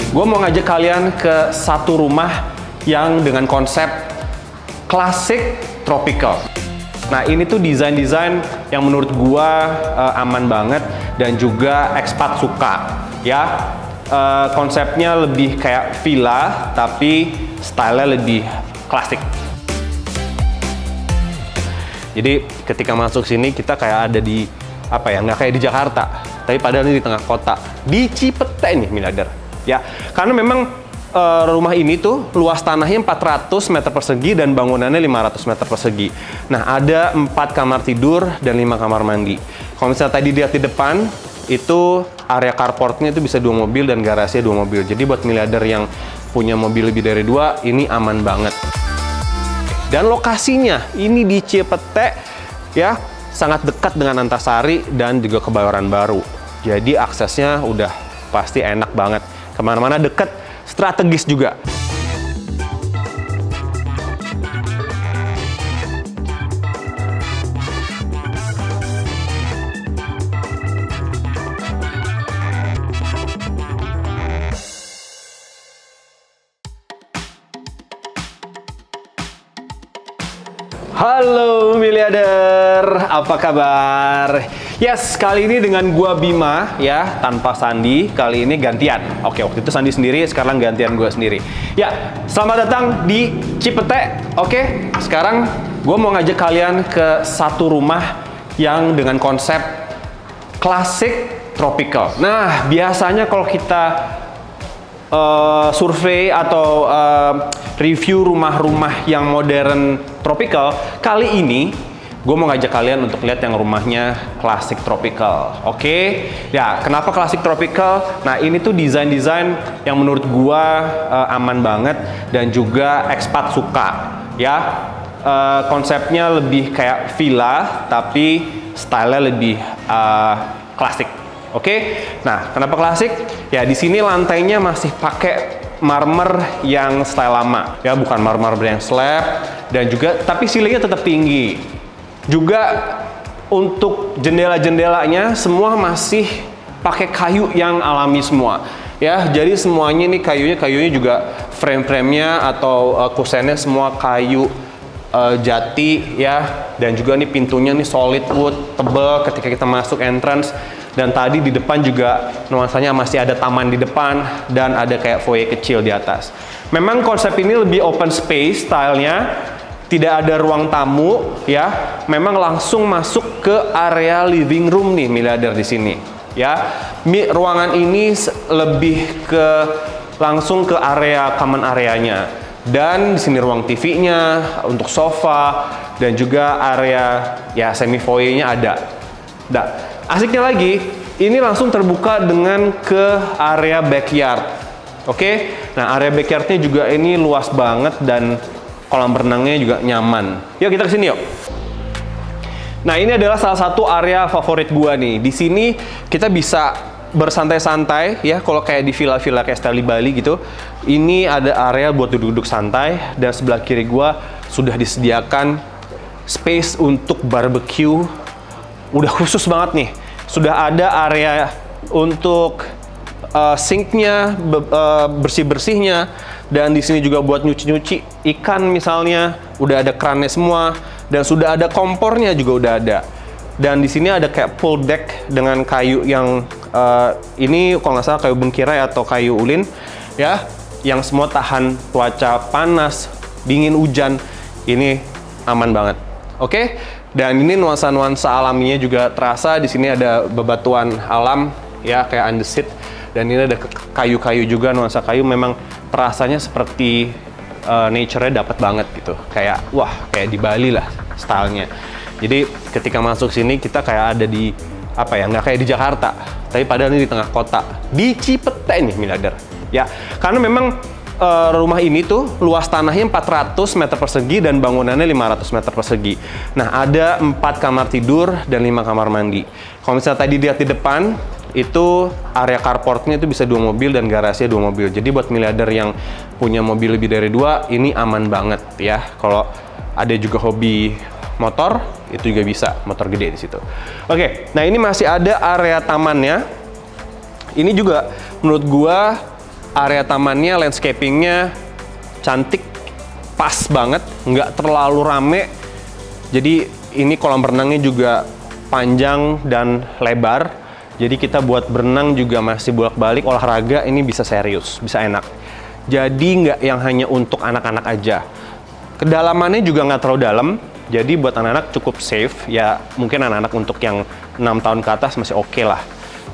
Gue mau ngajak kalian ke satu rumah yang dengan konsep klasik tropical. Nah, ini tuh desain-desain yang menurut gua aman banget dan juga ekspat suka, ya. Konsepnya lebih kayak villa, tapi stylenya lebih klasik. Jadi ketika masuk sini kita kayak ada di apa ya? Nggak kayak di Jakarta, tapi padahal ini di tengah kota, di Cipete nih, miliarder. Ya, karena memang rumah ini tuh luas tanahnya 400 meter persegi dan bangunannya 500 meter persegi. Nah, ada 4 kamar tidur dan 5 kamar mandi. Kalau misalnya tadi lihat di depan, itu area carportnya itu bisa 2 mobil dan garasinya 2 mobil. Jadi buat miliarder yang punya mobil lebih dari 2, ini aman banget. Dan lokasinya ini di Cipete, ya, sangat dekat dengan Antasari dan juga Kebayoran Baru. Jadi aksesnya udah pasti enak banget. Kemana-mana deket, strategis juga. Halo miliarder, apa kabar? Yes, kali ini dengan gua Bima ya, tanpa Sandi. Kali ini gantian. Oke, waktu itu Sandi sendiri, sekarang gantian gua sendiri. Ya, selamat datang di Cipete. Oke, sekarang gua mau ngajak kalian ke satu rumah yang dengan konsep klasik tropical. Nah, biasanya kalau kita survei atau review rumah-rumah yang modern tropical, kali ini gue mau ngajak kalian untuk lihat yang rumahnya klasik tropical. Oke, ya kenapa klasik tropical? Nah, ini tuh desain-desain yang menurut gue aman banget dan juga ekspat suka, ya. Konsepnya lebih kayak villa tapi stylenya lebih klasik. Oke, nah kenapa klasik? Ya di sini lantainya masih pakai marmer yang style lama, ya bukan marmer yang slab, dan juga tapi ceilingnya tetap tinggi. Juga untuk jendela-jendelanya semua masih pakai kayu yang alami semua, ya. Jadi semuanya ini kayunya juga frame-framenya atau kusennya semua kayu jati, ya. Dan juga nih pintunya nih solid wood, tebel ketika kita masuk entrance. Dan tadi di depan juga nuansanya masih ada taman di depan dan ada kayak foyer kecil di atas. Memang konsep ini lebih open space stylenya, tidak ada ruang tamu, ya. Memang langsung masuk ke area living room nih miliarder di sini, ya. Ruangan ini lebih ke langsung ke area common areanya. Dan di sini ruang TV-nya, untuk sofa dan juga area ya semi foyer-nya ada. Nah, asiknya lagi, ini langsung terbuka dengan ke area backyard. Oke, nah area backyardnya juga ini luas banget dan kolam renangnya juga nyaman. Yuk kita kesini yuk. Nah, ini adalah salah satu area favorit gua nih. Di sini kita bisa bersantai-santai ya, kalau kayak di villa-villa kayak style di Bali gitu. Ini ada area buat duduk-duduk santai dan sebelah kiri gua sudah disediakan space untuk barbecue. Udah khusus banget nih. Sudah ada area untuk sinknya, bersih-bersihnya, dan di sini juga buat nyuci-nyuci ikan misalnya. Udah ada krannya semua dan sudah ada kompornya juga udah ada. Dan di sini ada kayak pool deck dengan kayu yang ini kalau nggak salah kayu bengkirai atau kayu ulin, ya, yang semua tahan cuaca panas, dingin, hujan. Ini aman banget. Oke? Dan ini nuansa-nuansa alaminya juga terasa. Di sini ada bebatuan alam, ya, kayak andesit. Dan ini ada kayu-kayu juga, nuansa kayu. Memang terasanya seperti nature-nya dapat banget gitu. Kayak, wah, kayak di Bali lah stylenya. Jadi ketika masuk sini kita kayak ada di apa ya? Nggak kayak di Jakarta, tapi padahal ini di tengah kota, di Cipete nih miliarder. Ya, karena memang rumah ini tuh luas tanahnya 400 meter persegi dan bangunannya 500 meter persegi. Nah, ada 4 kamar tidur dan 5 kamar mandi. Kalau misalnya tadi lihat di depan, itu area carportnya itu bisa 2 mobil dan garasinya 2 mobil. Jadi buat miliarder yang punya mobil lebih dari 2, ini aman banget ya. Kalau ada juga hobi motor, itu juga bisa, motor gede di situ. Oke, nah ini masih ada area tamannya. Ini juga menurut gua area tamannya, landscapingnya cantik, pas banget, nggak terlalu rame. Jadi ini kolam berenangnya juga panjang dan lebar. Jadi kita buat berenang juga masih bolak-balik, olahraga ini bisa serius, bisa enak. Jadi nggak yang hanya untuk anak-anak aja. Kedalamannya juga nggak terlalu dalam, jadi buat anak-anak cukup safe. Ya mungkin anak-anak untuk yang 6 tahun ke atas masih oke lah.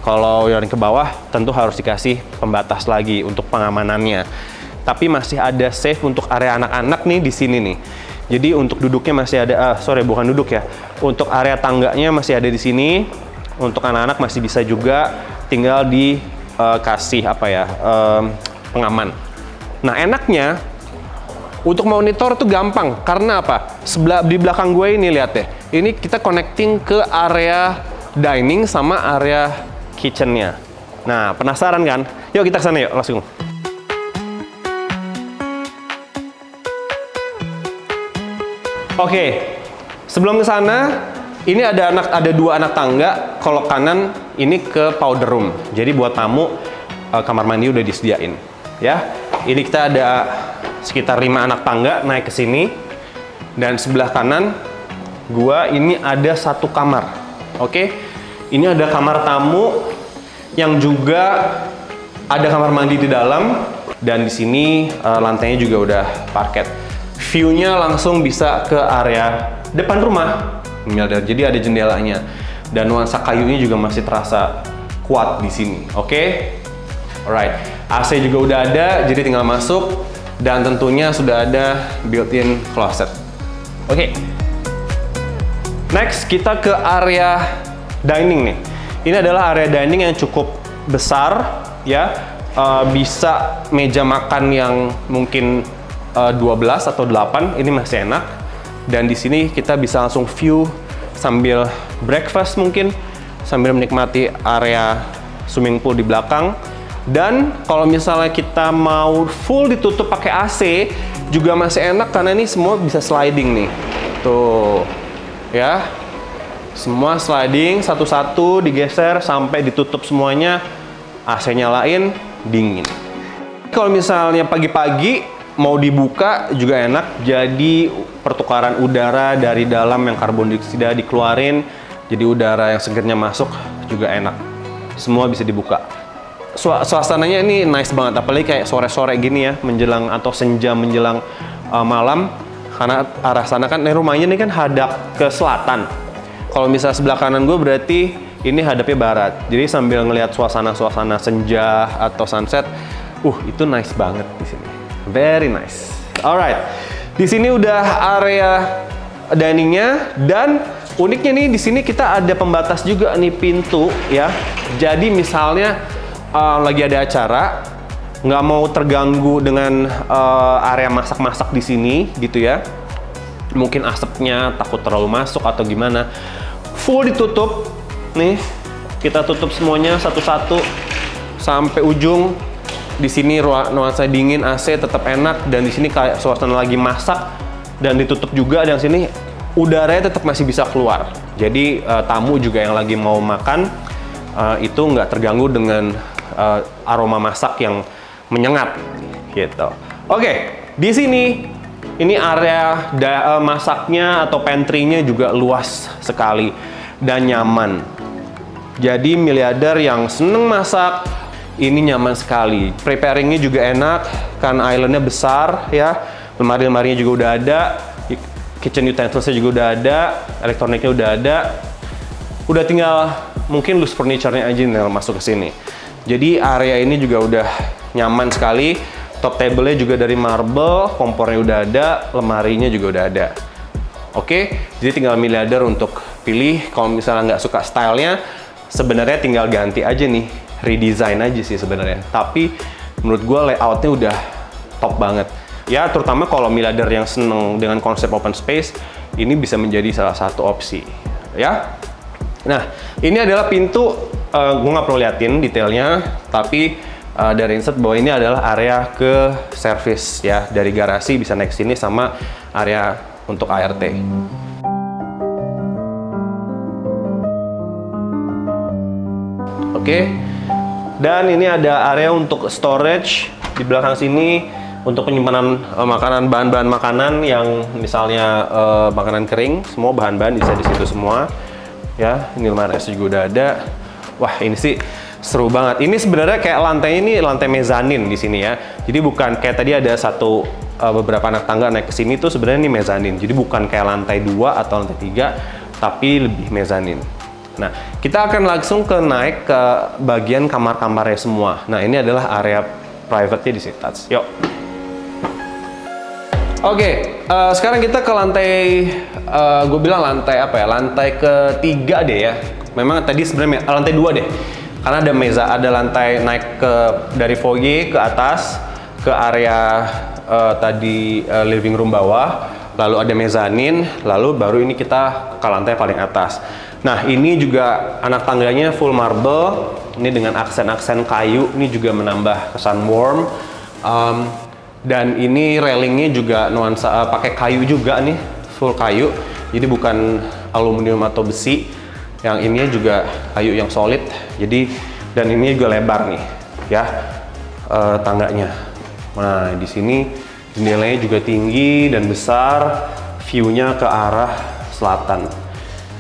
Kalau yang ke bawah tentu harus dikasih pembatas lagi untuk pengamanannya. Tapi masih ada safe untuk area anak-anak nih di sini nih. Jadi untuk duduknya masih ada, bukan duduk ya. Untuk area tangganya masih ada di sini. Untuk anak-anak masih bisa juga, tinggal dikasih pengaman. Nah enaknya untuk monitor tuh gampang. Karena apa? Di belakang gue ini lihat deh. Ini kita connecting ke area dining sama area kitchennya. Nah, penasaran kan? Yuk kita kesana yuk, langsung. Oke, sebelum ke sana, ini ada dua anak tangga. Kalau kanan ini ke powder room. Jadi buat tamu kamar mandi udah disediain. Ya, ini kita ada sekitar 5 anak tangga naik ke sini. Dan sebelah kanan gua ini ada 1 kamar. Oke, ini ada kamar tamu yang juga ada kamar mandi di dalam, dan di sini lantainya juga udah parket. View-nya langsung bisa ke area depan rumah. Jadi ada jendelanya, dan nuansa kayunya juga masih terasa kuat di sini. Oke, alright. AC juga udah ada, jadi tinggal masuk, dan tentunya sudah ada built-in closet. Oke. Next kita ke area dining nih. Ini adalah area dining yang cukup besar, ya. Bisa meja makan yang mungkin 12 atau 8, ini masih enak. Dan di sini kita bisa langsung view sambil breakfast mungkin, sambil menikmati area swimming pool di belakang. Dan kalau misalnya kita mau full ditutup pakai AC, juga masih enak karena ini semua bisa sliding nih. Tuh, ya. Semua sliding, satu-satu digeser sampai ditutup semuanya, AC nyalain, dingin. Kalau misalnya pagi-pagi mau dibuka juga enak, jadi pertukaran udara dari dalam yang karbon dioksida dikeluarin, jadi udara yang segernya masuk juga enak. Semua bisa dibuka. Suasananya ini nice banget, apalagi kayak sore-sore gini ya, menjelang atau senja menjelang malam, karena arah sana kan rumahnya ini kan hadap ke selatan. Kalau misalnya sebelah kanan gue berarti ini hadapnya barat. Jadi sambil ngelihat suasana-suasana senja atau sunset, itu nice banget di sini. Very nice. Alright, di sini udah area diningnya, dan uniknya nih di sini kita ada pembatas juga nih, pintu ya. Jadi misalnya lagi ada acara, nggak mau terganggu dengan area masak-masak di sini gitu ya. Mungkin asapnya takut terlalu masuk atau gimana. Full ditutup nih, kita tutup semuanya satu-satu sampai ujung. Di sini nuansa dingin, AC tetap enak, dan di sini kayak suasana lagi masak, dan ditutup juga, dan sini udaranya tetap masih bisa keluar. Jadi tamu juga yang lagi mau makan itu nggak terganggu dengan aroma masak yang menyengat gitu. Oke, di sini ini area masaknya atau pantry-nya juga luas sekali dan nyaman. Jadi miliarder yang seneng masak, ini nyaman sekali. Preparingnya juga enak, kan islandnya besar ya. Lemari-lemarinya juga udah ada, kitchen utensils-nya juga udah ada, elektroniknya udah ada. Udah tinggal mungkin loose furniture-nya aja nih masuk ke sini. Jadi area ini juga udah nyaman sekali. Top table-nya juga dari marble, kompornya udah ada, lemarinya juga udah ada. Oke, jadi tinggal miliarder untuk pilih. Kalau misalnya nggak suka stylenya, sebenarnya tinggal ganti aja nih, redesign aja sih sebenarnya. Tapi menurut gue layoutnya udah top banget. Ya, terutama kalau miliarder yang seneng dengan konsep open space, ini bisa menjadi salah satu opsi. Ya, nah ini adalah pintu. Gue nggak perlu liatin detailnya, tapi dari insert bahwa ini adalah area ke service ya, dari garasi bisa naik sini sama area untuk ART. Oke, Dan ini ada area untuk storage di belakang sini untuk penyimpanan makanan, bahan-bahan makanan yang misalnya makanan kering, semua bahan-bahan bisa di situ semua. Ya, ini lemari es juga udah ada. Wah, ini sih seru banget. Ini sebenarnya kayak lantainya ini lantai mezanin di sini ya. Jadi bukan kayak tadi ada beberapa anak tangga naik ke sini tuh sebenarnya ini mezanin. Jadi bukan kayak lantai 2 atau lantai 3, tapi lebih mezanin. Nah, kita akan langsung naik ke bagian kamar-kamarnya semua. Nah, ini adalah area private-nya di sini. Yuk. Oke, sekarang kita ke lantai, gue bilang lantai apa ya? Lantai ketiga deh ya. Memang tadi sebenarnya lantai 2 deh. Karena ada meza, ada lantai naik dari foyer ke atas ke area living room bawah, lalu ada mezanin, lalu baru ini kita ke lantai paling atas. Nah, ini juga anak tangganya full marble, ini dengan aksen-aksen kayu, ini juga menambah kesan warm. Dan ini railingnya juga nuansa pakai kayu juga nih, full kayu, jadi bukan aluminium atau besi. Yang ini juga kayu yang solid, jadi dan ini juga lebar nih, ya tangganya. Nah, di sini jendelanya juga tinggi dan besar, view-nya ke arah selatan.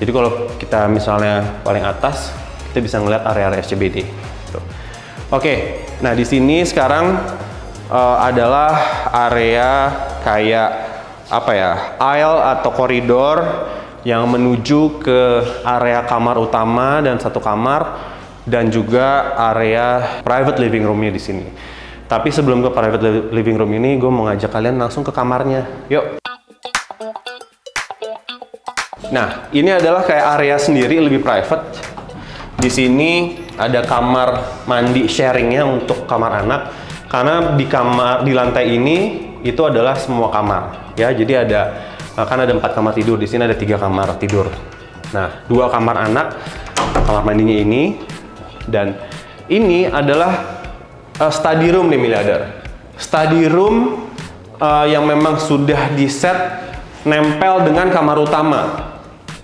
Jadi kalau kita misalnya paling atas, kita bisa ngeliat area-area SCBD. Oke, nah di sini sekarang adalah area kayak apa ya, aisle atau koridor yang menuju ke area kamar utama dan satu kamar, dan juga area private living room-nya di sini. Tapi sebelum ke private living room ini, gue mau ngajak kalian langsung ke kamarnya. Yuk. Nah, ini adalah kayak area sendiri, lebih private. Di sini ada kamar mandi sharingnya untuk kamar anak. Karena di lantai ini itu adalah semua kamar, ya. Jadi kan ada 4 kamar tidur, di sini ada 3 kamar tidur. Nah, 2 kamar anak, kamar mandinya ini, dan ini adalah study room nih miliarder. Study room yang memang sudah di-set nempel dengan kamar utama.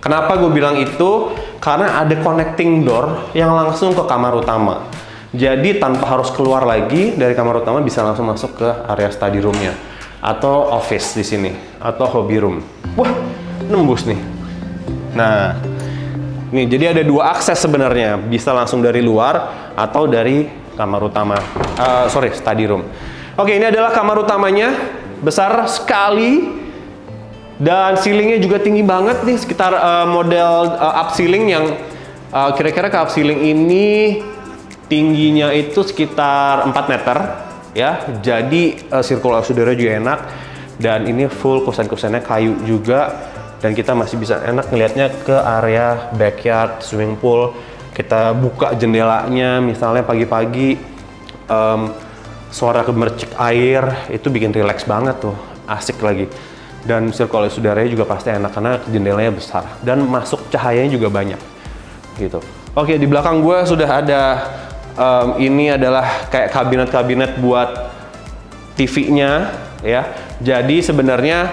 Kenapa gue bilang itu? Karena ada connecting door yang langsung ke kamar utama. Jadi tanpa harus keluar lagi dari kamar utama, bisa langsung masuk ke area study room-nya. Atau office di sini, atau hobby room. Wah, nembus nih. Nah, nih jadi ada 2 akses sebenarnya, bisa langsung dari luar atau dari kamar utama. Study room. Oke, ini adalah kamar utamanya, besar sekali dan ceilingnya juga tinggi banget nih, sekitar model up ceiling yang kira-kira ke up ceiling ini tingginya itu sekitar 4 meter. Ya, jadi sirkulasi udara juga enak, dan ini full kusen-kusennya kayu juga, dan kita masih bisa enak ngelihatnya ke area backyard, swimming pool. Kita buka jendelanya misalnya pagi-pagi, suara gemercik air itu bikin relax banget tuh, asik lagi. Dan sirkulasi udaranya juga pasti enak karena jendelanya besar dan masuk cahayanya juga banyak gitu. Oke, di belakang gue sudah ada ini adalah kayak kabinet-kabinet buat TV-nya ya. Jadi sebenarnya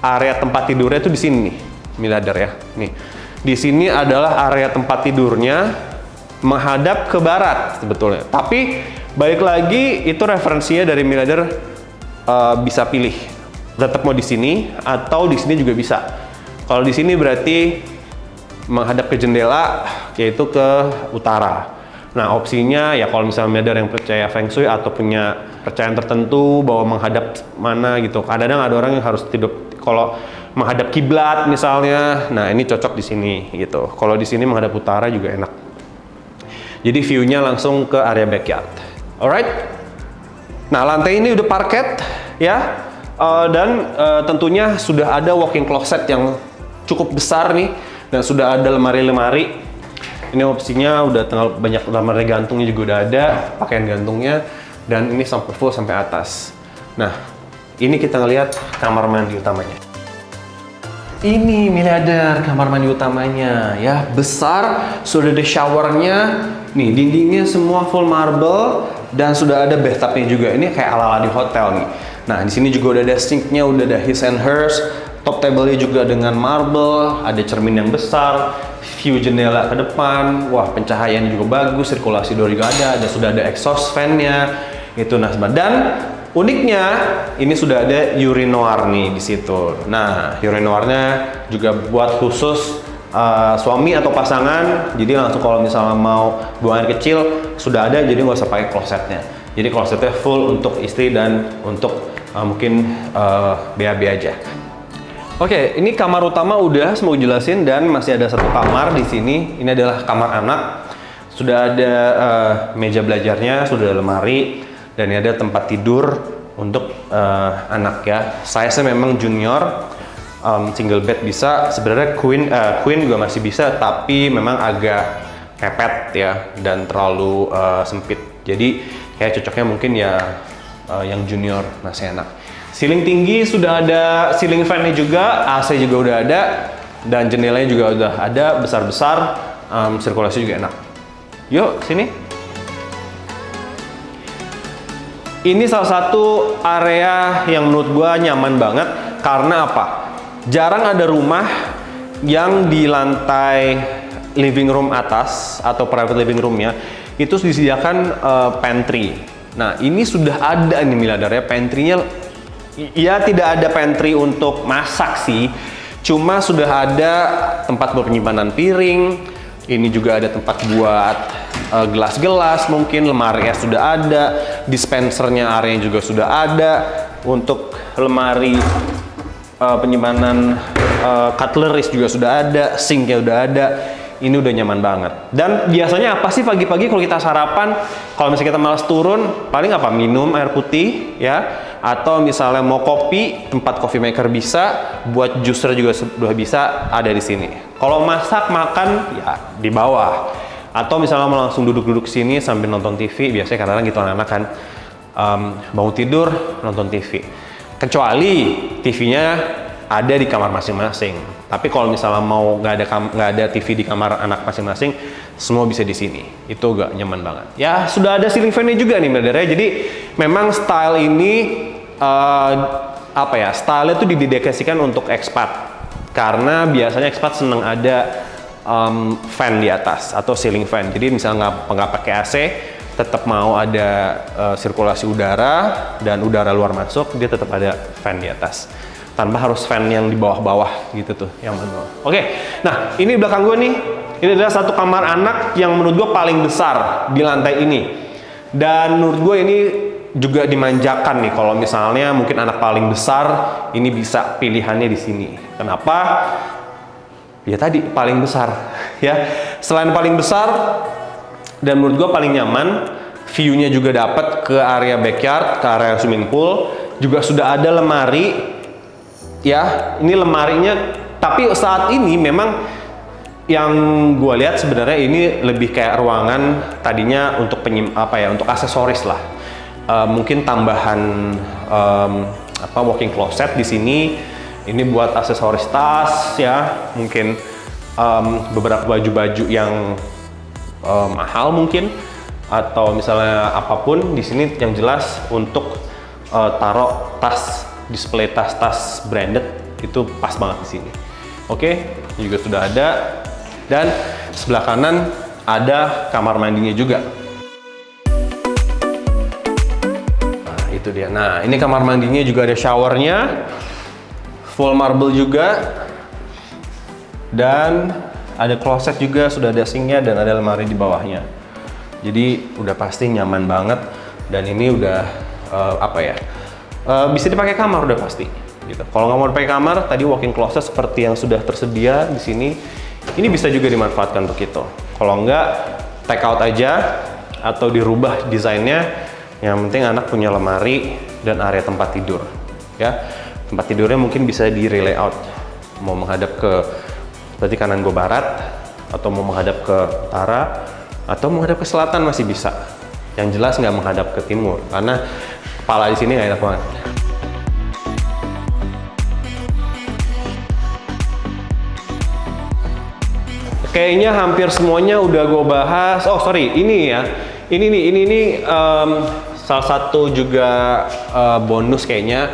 area tempat tidurnya itu di sini nih, miliarder ya. Nih. Di sini adalah area tempat tidurnya menghadap ke barat sebetulnya. Tapi balik lagi itu referensinya dari miliarder, bisa pilih tetap mau di sini atau di sini juga bisa. Kalau di sini berarti menghadap ke jendela, yaitu ke utara. Nah, opsinya ya kalau misalnya ada yang percaya Feng Shui atau punya percayaan tertentu bahwa menghadap mana gitu. Kadang-kadang ada orang yang harus tidur kalau menghadap kiblat misalnya. Nah, ini cocok di sini gitu. Kalau di sini menghadap utara juga enak. Jadi view-nya langsung ke area backyard. Alright. Nah, lantai ini udah parket ya. Dan tentunya sudah ada walk-in closet yang cukup besar nih, dan sudah ada lemari-lemari. Ini opsinya udah tinggal banyak, lemari gantungnya juga udah ada, pakaian gantungnya, dan ini sampai full sampai atas. Nah, ini kita ngelihat kamar mandi utamanya. Ini miliarder kamar mandi utamanya ya, besar, sudah ada showernya. Nih, dindingnya semua full marble dan sudah ada bathtubnya juga. Ini kayak ala-ala di hotel nih. Nah, di sini juga udah ada sinknya, udah ada his and hers. Top table-nya juga dengan marble, ada cermin yang besar. view jendela ke depan, wah pencahayaan juga bagus, sirkulasi udara juga ada, dan sudah ada exhaust fan-nya, itu nah. Dan uniknya ini sudah ada urinoir nih di situ. Nah, urinoirnya juga buat khusus suami atau pasangan, jadi langsung kalau misalnya mau buang air kecil sudah ada, jadi nggak usah pakai klosetnya. Jadi klosetnya full untuk istri dan untuk mungkin BAB aja. Oke, ini kamar utama udah semua jelasin, dan masih ada satu kamar di sini. Ini adalah kamar anak. Sudah ada meja belajarnya, sudah ada lemari, dan ini ada tempat tidur untuk anak ya. Size-nya memang junior, single bed bisa. Sebenarnya queen juga masih bisa, tapi memang agak mepet ya dan terlalu sempit. Jadi kayak cocoknya mungkin ya yang junior masih enak. Ceiling tinggi, sudah ada ceiling fan-nya juga, AC juga udah ada, dan jendelanya juga udah ada, besar-besar, sirkulasi juga enak. Yuk, sini. Ini salah satu area yang menurut gua nyaman banget, karena apa? Jarang ada rumah yang di lantai living room atas, atau private living room-nya, itu disediakan pantry. Nah, ini sudah ada nih miliardernya, pantry-nya. Ya, tidak ada pantry untuk masak sih, cuma sudah ada tempat buat penyimpanan piring. Ini juga ada tempat buat gelas-gelas, mungkin lemari es sudah ada, dispensernya areanya juga sudah ada, untuk lemari penyimpanan cutleries juga sudah ada, sinknya udah ada. Ini udah nyaman banget. Dan biasanya apa sih pagi-pagi kalau kita sarapan, kalau misalnya kita malas turun, paling apa? Minum air putih ya, atau misalnya mau kopi, tempat coffee maker bisa, buat juicer juga sudah bisa ada di sini. Kalau masak makan ya di bawah, atau misalnya mau langsung duduk-duduk sini sambil nonton TV, biasanya kadang-kadang gitu anak-anak kan bangun tidur nonton TV. Kecuali TV-nya ada di kamar masing-masing. Tapi kalau misalnya mau nggak ada TV di kamar anak masing-masing, semua bisa di sini. Itu gak nyaman banget. Ya sudah ada ceiling fan-nya juga nih, saudara. Jadi memang style ini apa ya? Style itu didedikasikan untuk expat. Karena biasanya expat seneng ada fan di atas atau ceiling fan. Jadi misalnya nggak pakai AC, tetap mau ada sirkulasi udara dan udara luar masuk, dia tetap ada fan di atas. Tanpa harus fan yang di bawah-bawah gitu tuh, yang manual. Oke, nah ini belakang gue nih, ini adalah satu kamar anak yang menurut gue paling besar di lantai ini. Dan menurut gue ini juga dimanjakan nih, kalau misalnya mungkin anak paling besar, ini bisa pilihannya di sini. Kenapa? Ya tadi, paling besar. Ya, selain paling besar, dan menurut gue paling nyaman, view-nya juga dapat ke area backyard, ke area swimming pool, juga sudah ada lemari. Ya, ini lemarinya, tapi saat ini memang yang gue lihat sebenarnya ini lebih kayak ruangan tadinya untuk untuk aksesoris lah. Mungkin tambahan walking closet di sini. Ini buat aksesoris tas ya, mungkin beberapa baju-baju yang mahal mungkin, atau misalnya apapun di sini. Yang jelas untuk taruh tas, display tas-tas branded itu pas banget di sini. Oke, juga sudah ada, dan sebelah kanan ada kamar mandinya juga. Nah, itu dia. Nah, ini kamar mandinya juga ada showernya, full marble juga, dan ada closet juga, sudah ada sinknya dan ada lemari di bawahnya. Jadi udah pasti nyaman banget, dan ini udah bisa dipakai kamar udah pasti gitu. Kalau nggak mau dipakai kamar, tadi walking closet seperti yang sudah tersedia di sini, ini bisa juga dimanfaatkan untuk itu. Kalau nggak, take out aja atau dirubah desainnya. Yang penting anak punya lemari dan area tempat tidur ya. Tempat tidurnya mungkin bisa di layout, mau menghadap ke, berarti kanan gue barat, atau mau menghadap ke utara, atau menghadap ke selatan masih bisa. Yang jelas nggak menghadap ke timur, karena kepala di sini nggak enak banget. Kayaknya hampir semuanya udah gue bahas. Oh sorry, ini ya, ini salah satu juga bonus kayaknya.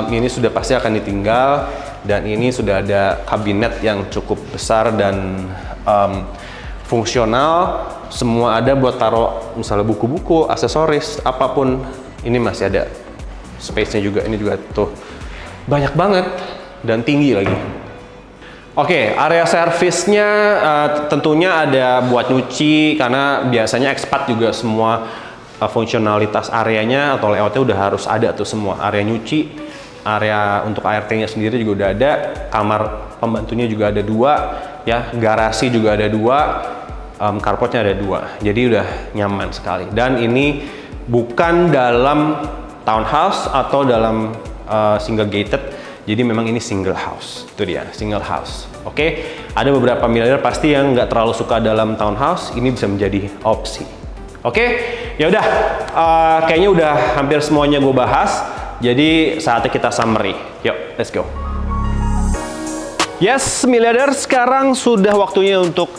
Ini sudah pasti akan ditinggal, Dan ini sudah ada kabinet yang cukup besar dan fungsional. Semua ada buat taruh misalnya buku-buku, aksesoris, apapun. Ini masih ada space-nya juga. Ini juga tuh banyak banget dan tinggi lagi. Oke, area servisnya tentunya ada buat nyuci, karena biasanya expat juga semua fungsionalitas areanya atau layoutnya udah harus ada tuh semua. Area nyuci, area untuk ART-nya sendiri juga udah ada, kamar pembantunya juga ada 2, ya, garasi juga ada 2, carportnya ada 2, jadi udah nyaman sekali. Dan ini bukan dalam townhouse atau dalam single gated, jadi memang ini single house. Itu dia, single house. Oke, ada beberapa miliarder pasti yang nggak terlalu suka dalam townhouse, ini bisa menjadi opsi. Oke, ya udah, kayaknya udah hampir semuanya gue bahas. Jadi saatnya kita summary. Yuk, let's go. Yes, miliarder, sekarang sudah waktunya untuk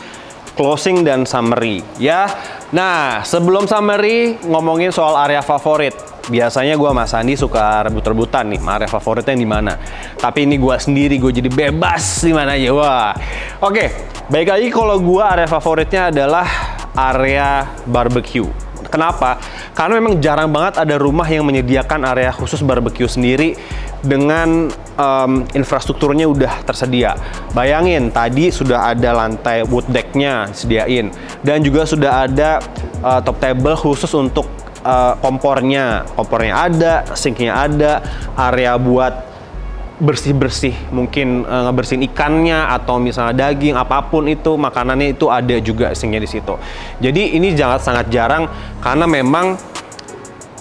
closing dan summary, ya. Nah, sebelum summary, ngomongin soal area favorit. Biasanya gue sama Sandi suka rebut-rebutan nih, area favoritnya yang di mana. Tapi ini gue sendiri, gue jadi bebas di mana aja. Wah, oke. Baik lagi, kalau gue area favoritnya adalah area barbecue. Kenapa? Karena memang jarang banget ada rumah yang menyediakan area khusus barbecue sendiri dengan infrastrukturnya udah tersedia. Bayangin, tadi sudah ada lantai wood deck-nya disediain, dan juga sudah ada top table khusus untuk kompornya ada, sinknya ada, area buat bersih-bersih, mungkin ngebersihin ikannya atau misalnya daging, apapun itu makanannya itu ada juga sinknya di situ. Jadi ini sangat jarang, karena memang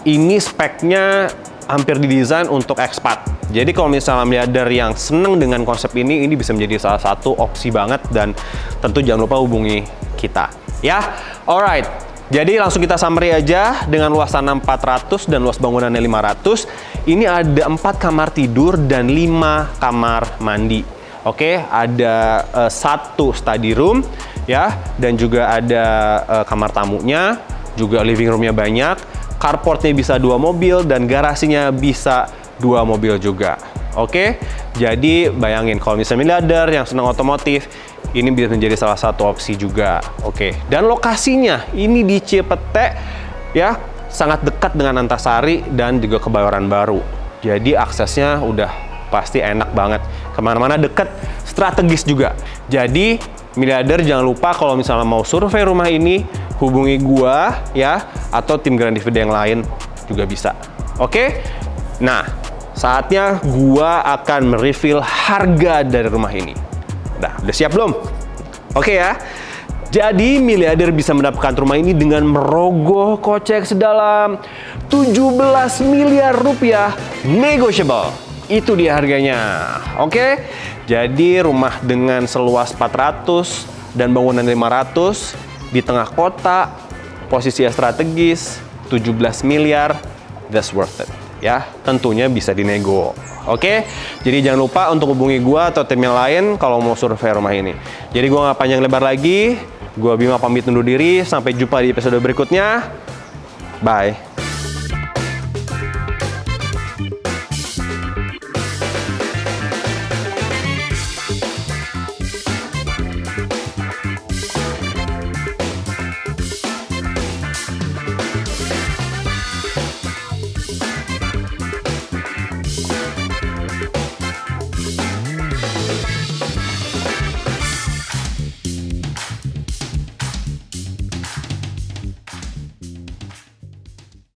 ini speknya hampir didesain untuk expat. Jadi kalau misalnya miliarder yang seneng dengan konsep ini bisa menjadi salah satu opsi banget, dan tentu jangan lupa hubungi kita, ya. Alright. Jadi langsung kita summary aja. Dengan luas tanah 400 dan luas bangunannya 500. Ini ada 4 kamar tidur dan 5 kamar mandi. Oke, ada 1 study room, ya, dan juga ada kamar tamunya, juga living roomnya banyak. Carportnya bisa 2 mobil dan garasinya bisa 2 mobil juga. Oke, jadi bayangin kalau misalnya miliarder yang senang otomotif, ini bisa menjadi salah satu opsi juga. Oke, dan lokasinya ini di Cipete, ya, sangat dekat dengan Antasari dan juga Kebayoran Baru. Jadi aksesnya udah pasti enak banget, kemana-mana deket, strategis juga. Jadi miliarder jangan lupa kalau misalnya mau survei rumah ini, hubungi gua, ya, atau tim Grand Divide yang lain juga bisa. Oke, nah saatnya gua akan mereveal harga dari rumah ini. Udah siap belum? Oke ya. Jadi miliarder bisa mendapatkan rumah ini dengan merogoh kocek sedalam 17 miliar rupiah negotiable. Itu dia harganya. Oke. Jadi rumah dengan seluas 400 dan bangunan 500 di tengah kota, posisinya strategis, 17 miliar, that's worth it. Ya, tentunya bisa dinego. Oke, jadi jangan lupa untuk hubungi gua atau tim yang lain kalau mau survei rumah ini. Jadi gua nggak panjang lebar lagi, gua Bima pamit undur diri. Sampai jumpa di episode berikutnya. Bye.